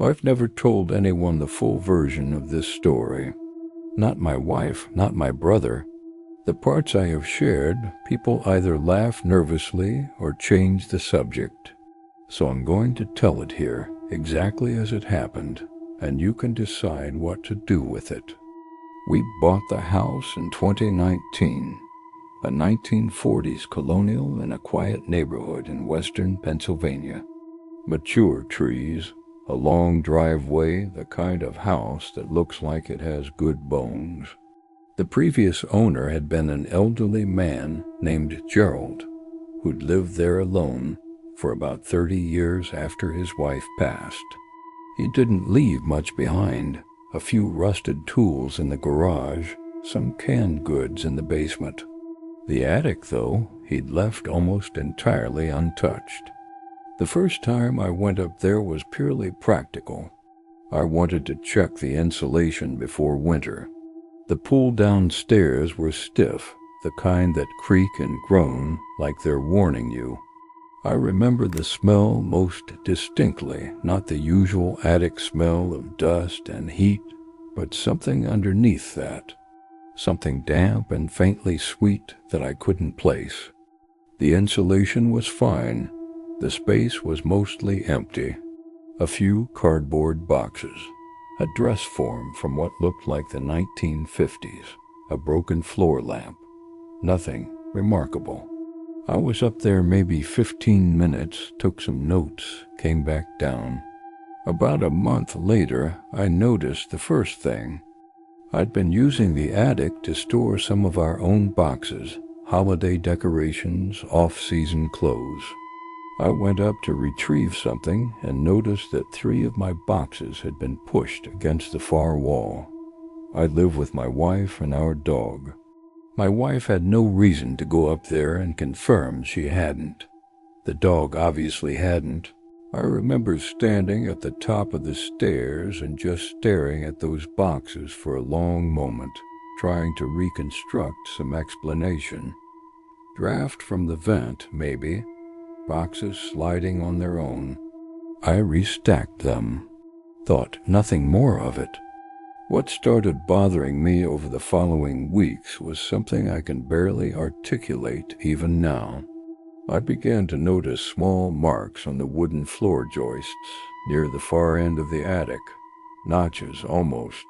I've never told anyone the full version of this story. Not my wife, not my brother. The parts I have shared, people either laugh nervously or change the subject. So I'm going to tell it here, exactly as it happened, and you can decide what to do with it. We bought the house in 2019, a 1940s colonial in a quiet neighborhood in western Pennsylvania. Mature trees, a long driveway, the kind of house that looks like it has good bones. The previous owner had been an elderly man named Gerald, who'd lived there alone for about 30 years after his wife passed. He didn't leave much behind, a few rusted tools in the garage, some canned goods in the basement. The attic, though, he'd left almost entirely untouched. The first time I went up there was purely practical. I wanted to check the insulation before winter. The pull-down stairs were stiff, the kind that creak and groan like they're warning you. I remember the smell most distinctly, not the usual attic smell of dust and heat, but something underneath that. Something damp and faintly sweet that I couldn't place. The insulation was fine. The space was mostly empty. A few cardboard boxes, a dress form from what looked like the 1950s, a broken floor lamp. Nothing remarkable. I was up there maybe 15 minutes, took some notes, came back down. About a month later, I noticed the first thing. I'd been using the attic to store some of our own boxes, holiday decorations, off-season clothes. I went up to retrieve something and noticed that 3 of my boxes had been pushed against the far wall. I live with my wife and our dog. My wife had no reason to go up there and confirm she hadn't. The dog obviously hadn't. I remember standing at the top of the stairs and just staring at those boxes for a long moment, trying to reconstruct some explanation. Draft from the vent, maybe. Boxes sliding on their own. I restacked them. Thought nothing more of it. What started bothering me over the following weeks was something I can barely articulate even now. I began to notice small marks on the wooden floor joists near the far end of the attic. Notches, almost.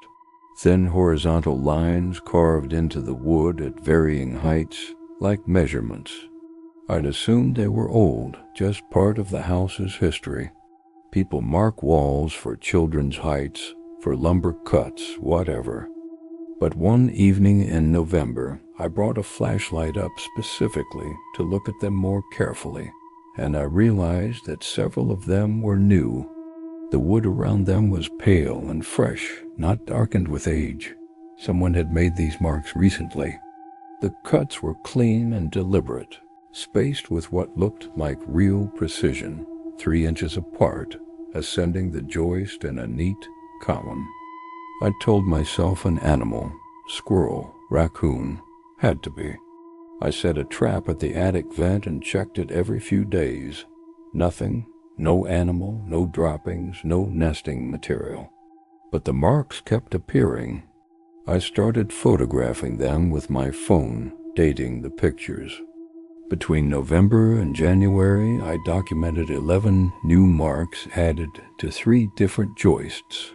Thin horizontal lines carved into the wood at varying heights, like measurements. I'd assumed they were old, just part of the house's history. People mark walls for children's heights, for lumber cuts, whatever. But one evening in November, I brought a flashlight up specifically to look at them more carefully, and I realized that several of them were new. The wood around them was pale and fresh, not darkened with age. Someone had made these marks recently. The cuts were clean and deliberate, spaced with what looked like real precision, 3 inches apart, ascending the joist in a neat column. I told myself an animal, squirrel, raccoon, had to be. I set a trap at the attic vent and checked it every few days. Nothing, no animal, no droppings, no nesting material. But the marks kept appearing. I started photographing them with my phone, dating the pictures. Between November and January, I documented 11 new marks added to 3 different joists.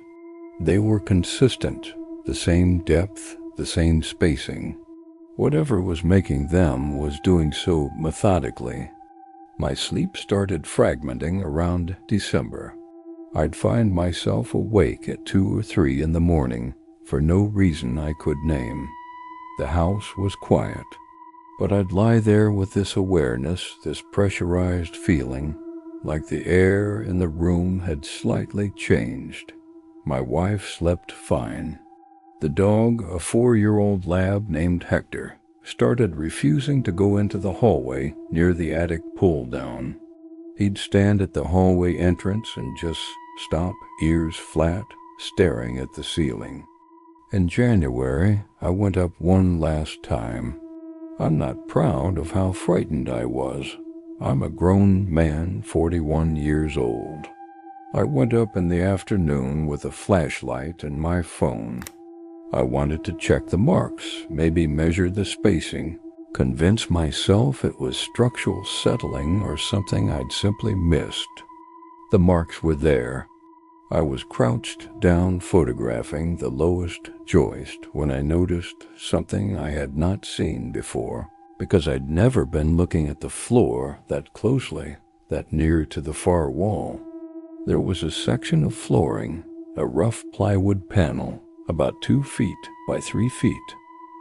They were consistent, the same depth, the same spacing. Whatever was making them was doing so methodically. My sleep started fragmenting around December. I'd find myself awake at 2 or 3 in the morning for no reason I could name. The house was quiet. But I'd lie there with this awareness, this pressurized feeling, like the air in the room had slightly changed. My wife slept fine. The dog, a 4-year-old lab named Hector, started refusing to go into the hallway near the attic pull-down. He'd stand at the hallway entrance and just stop, ears flat, staring at the ceiling. In January, I went up one last time. I'm not proud of how frightened I was. I'm a grown man, 41 years old. I went up in the afternoon with a flashlight and my phone. I wanted to check the marks, maybe measure the spacing, convince myself it was structural settling or something I'd simply missed. The marks were there. I was crouched down photographing the lowest joist when I noticed something I had not seen before, because I'd never been looking at the floor that closely, that near to the far wall. There was a section of flooring, a rough plywood panel, about 2 feet by 3 feet,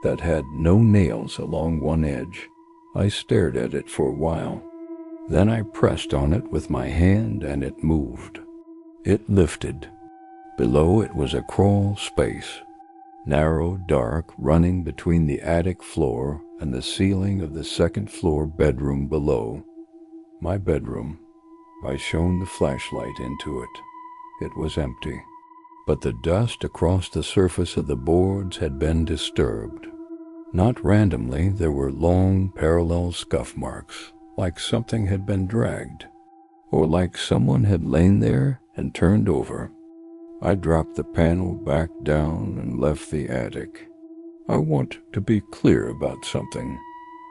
that had no nails along one edge. I stared at it for a while. Then I pressed on it with my hand and it moved. It lifted. Below it was a crawl space, narrow, dark, running between the attic floor and the ceiling of the second-floor bedroom below. My bedroom. I shone the flashlight into it. It was empty, but the dust across the surface of the boards had been disturbed. Not randomly, there were long, parallel scuff marks, like something had been dragged, or like someone had lain there and turned over. I dropped the panel back down and left the attic. I want to be clear about something.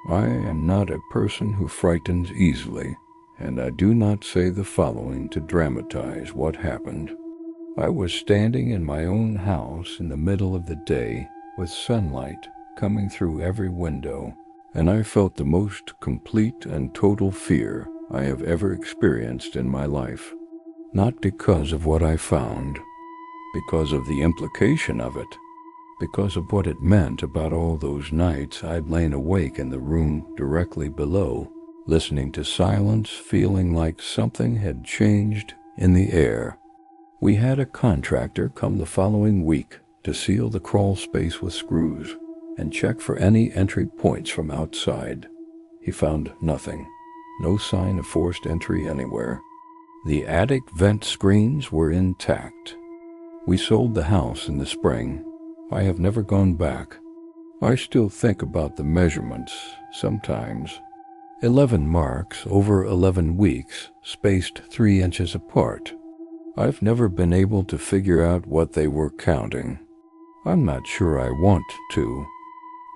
I am not a person who frightens easily, and I do not say the following to dramatize what happened. I was standing in my own house in the middle of the day with sunlight coming through every window, and I felt the most complete and total fear I have ever experienced in my life. Not because of what I found, because of the implication of it, because of what it meant about all those nights I'd lain awake in the room directly below, listening to silence, feeling like something had changed in the air. We had a contractor come the following week to seal the crawl space with screws and check for any entry points from outside. He found nothing, no sign of forced entry anywhere. The attic vent screens were intact. We sold the house in the spring. I have never gone back. I still think about the measurements sometimes. 11 marks over 11 weeks, spaced 3 inches apart. I've never been able to figure out what they were counting. I'm not sure I want to.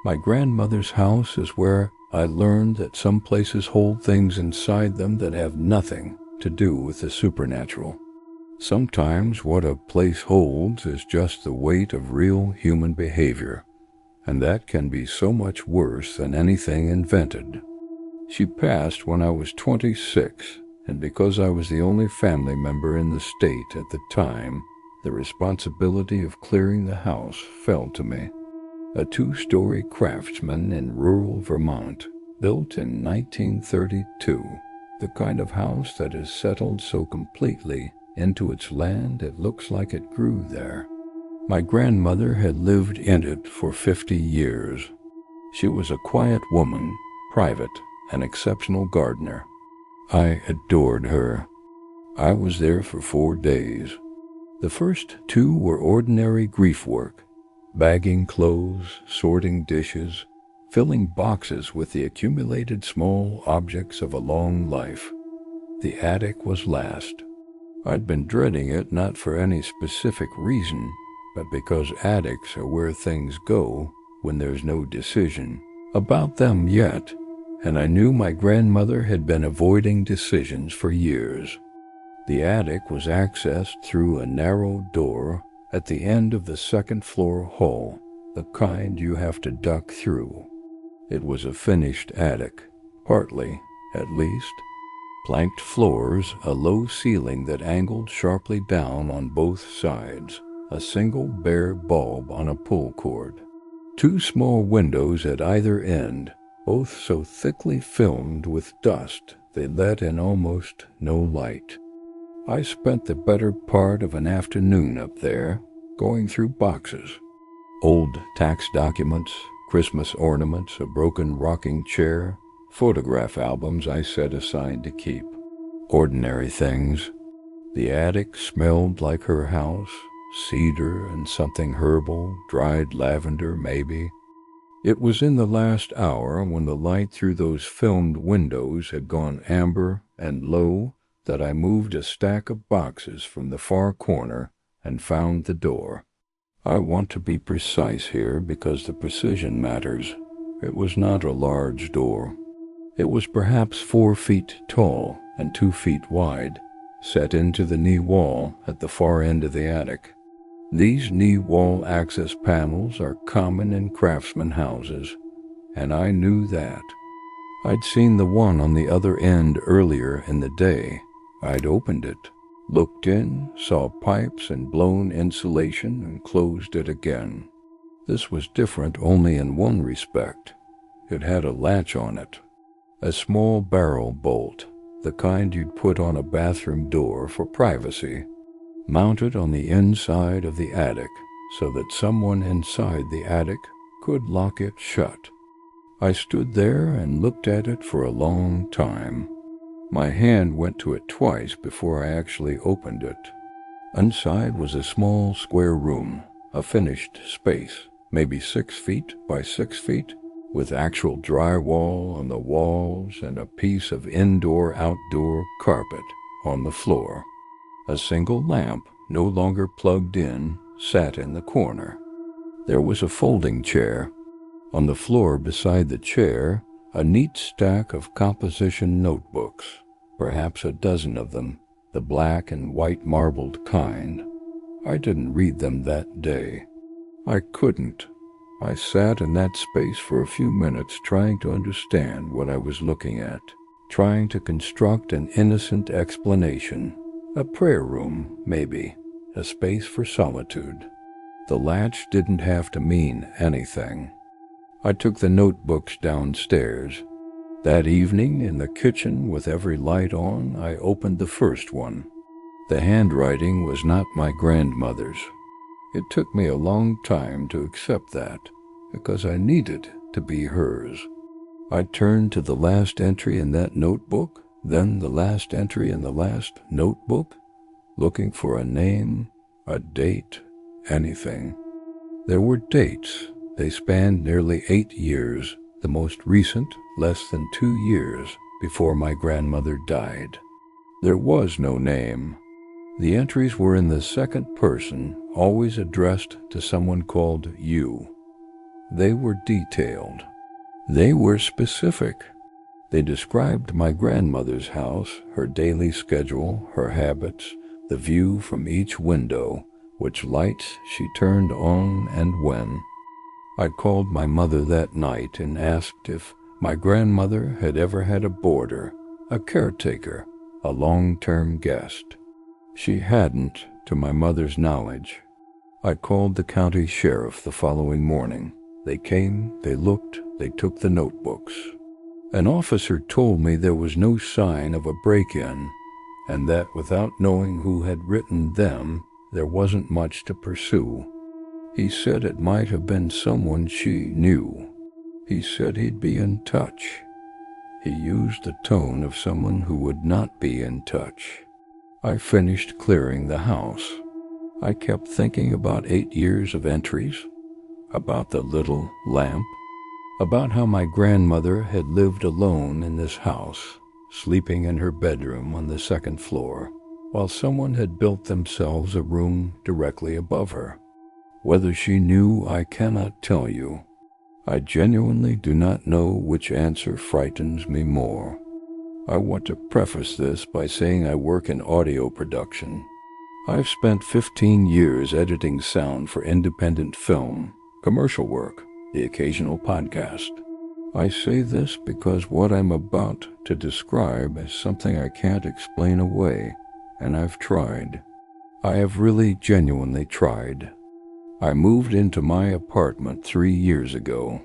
My grandmother's house is where I learned that some places hold things inside them that have nothing to do with the supernatural. Sometimes what a place holds is just the weight of real human behavior, and that can be so much worse than anything invented. She passed when I was 26, and because I was the only family member in the state at the time, the responsibility of clearing the house fell to me. A 2-story craftsman in rural Vermont, built in 1932, the kind of house that is settled so completely into its land it looks like it grew there. My grandmother had lived in it for 50 years. She was a quiet woman, private, an exceptional gardener. I adored her. I was there for 4 days. The first 2 were ordinary grief work, bagging clothes, sorting dishes, filling boxes with the accumulated small objects of a long life. The attic was last. I'd been dreading it not for any specific reason, but because attics are where things go when there's no decision about them yet, and I knew my grandmother had been avoiding decisions for years. The attic was accessed through a narrow door at the end of the second-floor hall, the kind you have to duck through. It was a finished attic, partly, at least. Planked floors, a low ceiling that angled sharply down on both sides, a single bare bulb on a pull cord. 2 small windows at either end, both so thickly filmed with dust they let in almost no light. I spent the better part of an afternoon up there, going through boxes. Old tax documents, Christmas ornaments, a broken rocking chair, photograph albums I set aside to keep. Ordinary things. The attic smelled like her house, cedar and something herbal, dried lavender maybe. It was in the last hour when the light through those filmed windows had gone amber and low, that I moved a stack of boxes from the far corner and found the door. I want to be precise here because the precision matters. It was not a large door. It was perhaps 4 feet tall and 2 feet wide, set into the knee wall at the far end of the attic. These knee wall access panels are common in craftsman houses, and I knew that. I'd seen the one on the other end earlier in the day. I'd opened it, looked in, saw pipes and blown insulation, and closed it again. This was different only in one respect. It had a latch on it. A small barrel bolt, the kind you'd put on a bathroom door for privacy, mounted on the inside of the attic so that someone inside the attic could lock it shut. I stood there and looked at it for a long time. My hand went to it twice before I actually opened it. Inside was a small square room, a finished space, maybe 6 feet by 6 feet, with actual drywall on the walls and a piece of indoor-outdoor carpet on the floor. A single lamp, no longer plugged in, sat in the corner. There was a folding chair. On the floor beside the chair, a neat stack of composition notebooks, perhaps a dozen of them, the black and white marbled kind. I didn't read them that day. I couldn't. I sat in that space for a few minutes trying to understand what I was looking at, trying to construct an innocent explanation. A prayer room, maybe, a space for solitude. The latch didn't have to mean anything. I took the notebooks downstairs. That evening, in the kitchen with every light on, I opened the first one. The handwriting was not my grandmother's. It took me a long time to accept that, because I needed to be hers. I turned to the last entry in that notebook, then the last entry in the last notebook, looking for a name, a date, anything. There were dates. They spanned nearly 8 years, the most recent less than 2 years before my grandmother died. There was no name. The entries were in the second person, always addressed to someone called you. They were detailed. They were specific. They described my grandmother's house, her daily schedule, her habits, the view from each window, which lights she turned on and when. I called my mother that night and asked if my grandmother had ever had a boarder, a caretaker, a long-term guest. She hadn't, to my mother's knowledge. I called the county sheriff the following morning. They came, they looked, they took the notebooks. An officer told me there was no sign of a break-in, and that without knowing who had written them, there wasn't much to pursue. He said it might have been someone she knew. He said he'd be in touch. He used the tone of someone who would not be in touch. I finished clearing the house. I kept thinking about 8 years of entries, about the little lamp, about how my grandmother had lived alone in this house, sleeping in her bedroom on the second floor, while someone had built themselves a room directly above her. Whether she knew, I cannot tell you. I genuinely do not know which answer frightens me more. I want to preface this by saying I work in audio production. I've spent 15 years editing sound for independent film, commercial work, the occasional podcast. I say this because what I'm about to describe is something I can't explain away, and I've tried. I have really genuinely tried. I moved into my apartment 3 years ago.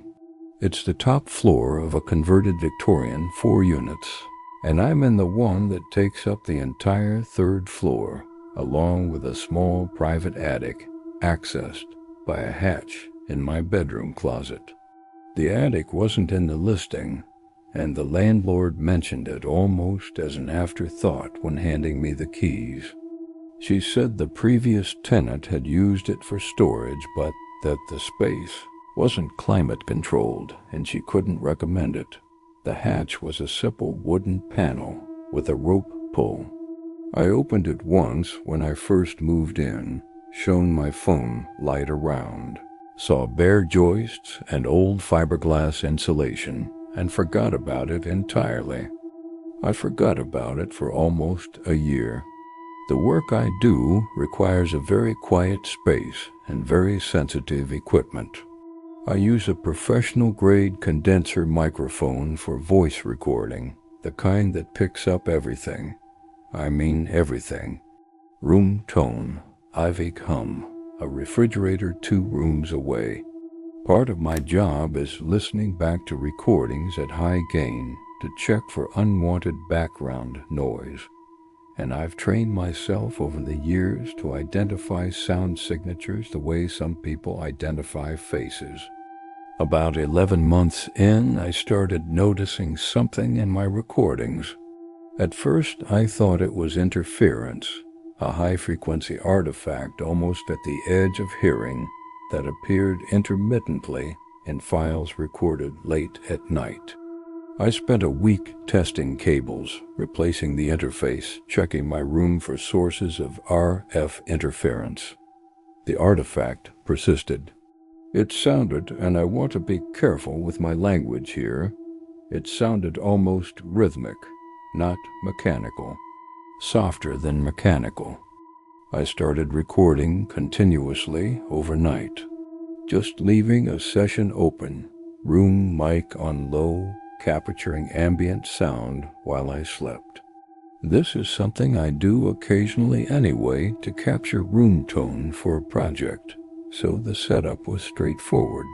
It's the top floor of a converted Victorian 4 units, and I'm in the one that takes up the entire 3rd floor, along with a small private attic accessed by a hatch in my bedroom closet. The attic wasn't in the listing, and the landlord mentioned it almost as an afterthought when handing me the keys. She said the previous tenant had used it for storage, but that the space wasn't climate-controlled and she couldn't recommend it. The hatch was a simple wooden panel with a rope pull. I opened it once when I first moved in, shone my phone light around, saw bare joists and old fiberglass insulation, and forgot about it entirely. I forgot about it for almost a year. The work I do requires a very quiet space and very sensitive equipment. I use a professional-grade condenser microphone for voice recording, the kind that picks up everything. I mean everything. Room tone, Ivy hum, a refrigerator 2 rooms away. Part of my job is listening back to recordings at high gain to check for unwanted background noise. And I've trained myself over the years to identify sound signatures the way some people identify faces. About 11 months in, I started noticing something in my recordings. At first, I thought it was interference, a high-frequency artifact almost at the edge of hearing that appeared intermittently in files recorded late at night. I spent a week testing cables, replacing the interface, checking my room for sources of RF interference. The artifact persisted. It sounded, and I want to be careful with my language here, it sounded almost rhythmic, not mechanical, softer than mechanical. I started recording continuously overnight, just leaving a session open, room mic on low, capturing ambient sound while I slept. This is something I do occasionally anyway to capture room tone for a project, so the setup was straightforward.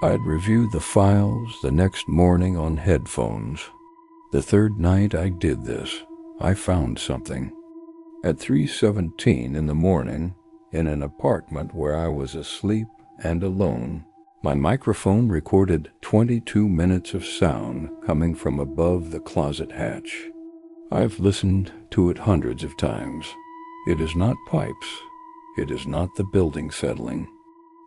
I'd review the files the next morning on headphones. The third night I did this, I found something. At 3:17 in the morning, in an apartment where I was asleep and alone, my microphone recorded 22 minutes of sound coming from above the closet hatch. I've listened to it hundreds of times. It is not pipes. It is not the building settling.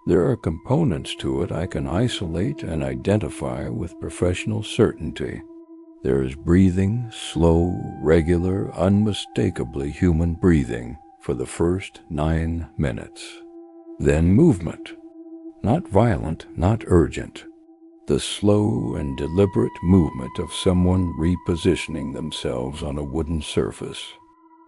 There are components to it I can isolate and identify with professional certainty. There is breathing, slow, regular, unmistakably human breathing for the first 9 minutes. Then movement. Not violent, not urgent. The slow and deliberate movement of someone repositioning themselves on a wooden surface.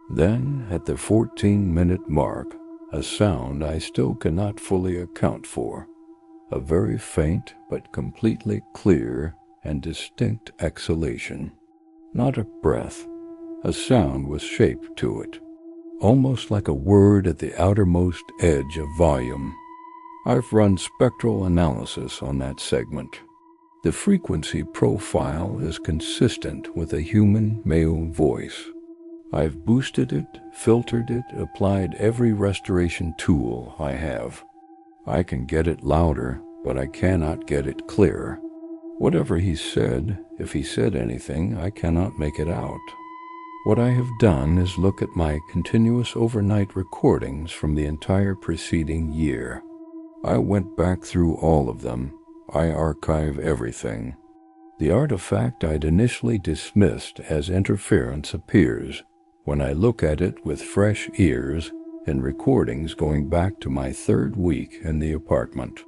Then, at the 14-minute mark, a sound I still cannot fully account for. A very faint but completely clear and distinct exhalation. Not a breath. A sound with shape to it. Almost like a word at the outermost edge of volume. I've run spectral analysis on that segment. The frequency profile is consistent with a human male voice. I've boosted it, filtered it, applied every restoration tool I have. I can get it louder, but I cannot get it clearer. Whatever he said, if he said anything, I cannot make it out. What I have done is look at my continuous overnight recordings from the entire preceding year. I went back through all of them. I archive everything. The artifact I'd initially dismissed as interference appears when I look at it with fresh ears in recordings going back to my 3rd week in the apartment.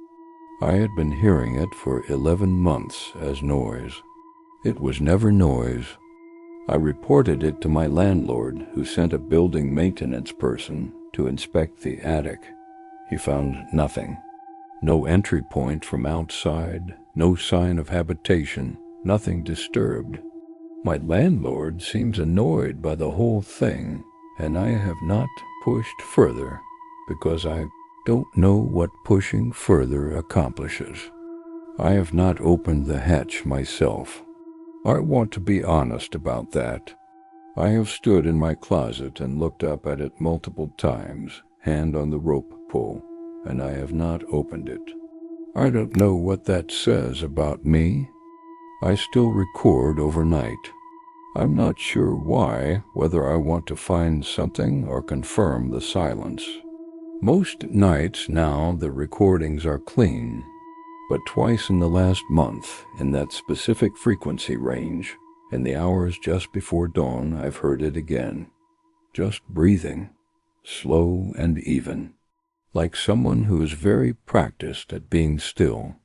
I had been hearing it for 11 months as noise. It was never noise. I reported it to my landlord, who sent a building maintenance person to inspect the attic. He found nothing. No entry point from outside, no sign of habitation, nothing disturbed. My landlord seems annoyed by the whole thing, and I have not pushed further because I don't know what pushing further accomplishes. I have not opened the hatch myself. I want to be honest about that. I have stood in my closet and looked up at it multiple times, hand on the rope pull, and I have not opened it. I don't know what that says about me. I still record overnight. I'm not sure why, whether I want to find something or confirm the silence. Most nights now the recordings are clean, but twice in the last month, in that specific frequency range, in the hours just before dawn, I've heard it again. just breathing, slow and even, like someone who is very practiced at being still.